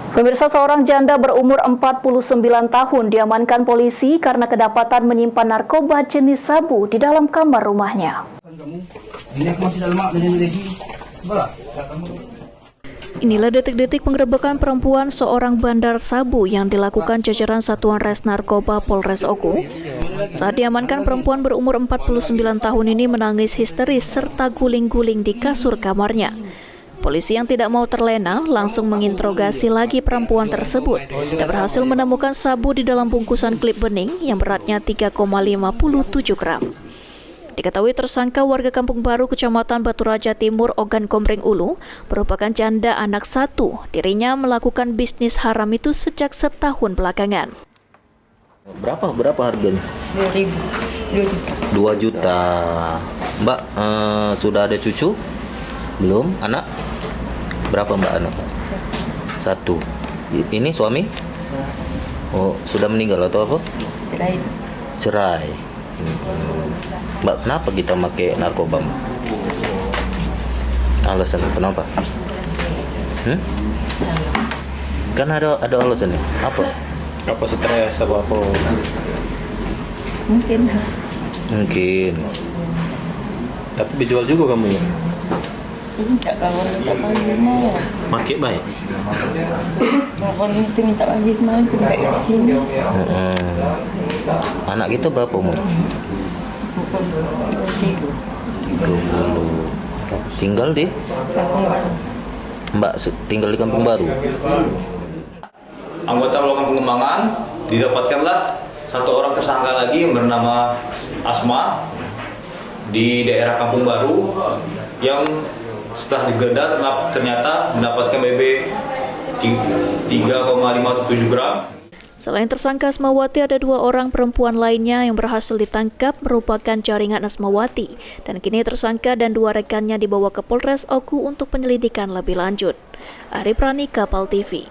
Pemirsa, seorang janda berumur 49 tahun diamankan polisi karena kedapatan menyimpan narkoba jenis sabu di dalam kamar rumahnya. Inilah detik-detik penggerebekan perempuan seorang bandar sabu yang dilakukan jajaran Satuan Res Narkoba Polres Oku. Saat diamankan, perempuan berumur 49 tahun ini menangis histeris serta guling-guling di kasur kamarnya. Polisi yang tidak mau terlena langsung menginterogasi lagi perempuan tersebut dan berhasil menemukan sabu di dalam bungkusan klip bening yang beratnya 3,57 gram. Diketahui tersangka warga Kampung Baru, Kecamatan Batu Raja Timur, Ogan Komering Ulu, merupakan janda anak satu. Dirinya melakukan bisnis haram itu sejak setahun belakangan. Berapa harganya? 2 juta. Mbak, sudah ada cucu? Belum? Anak? Berapa Mbak anak? 1. Ini suami? Oh, sudah meninggal atau apa? Cerai. Mbak, kenapa kita pakai narkoba? Alasan kenapa? Kan ada alasannya. Apa? Apa stres apa? Mungkin. Tapi dijual juga kamu ya? Minta kawan minta bagi mau. Pakai baik. Kawan itu minta bagi kemarin tu baik kat sini. Anak kita berapa umur? 30. Tinggal di? Kampung Baru. Mbak tinggal di Kampung Baru. Anggota melakukan pengembangan, didapatkanlah satu orang tersangka lagi yang bernama Asma di daerah Kampung Baru yang setelah digeledah ternyata mendapatkan BB 3,57 gram. Selain tersangka Asmawati, ada 2 orang perempuan lainnya yang berhasil ditangkap merupakan jaringan Asmawati, dan kini tersangka dan 2 rekannya dibawa ke Polres Oku untuk penyelidikan lebih lanjut. Ari Prani, Kapal TV.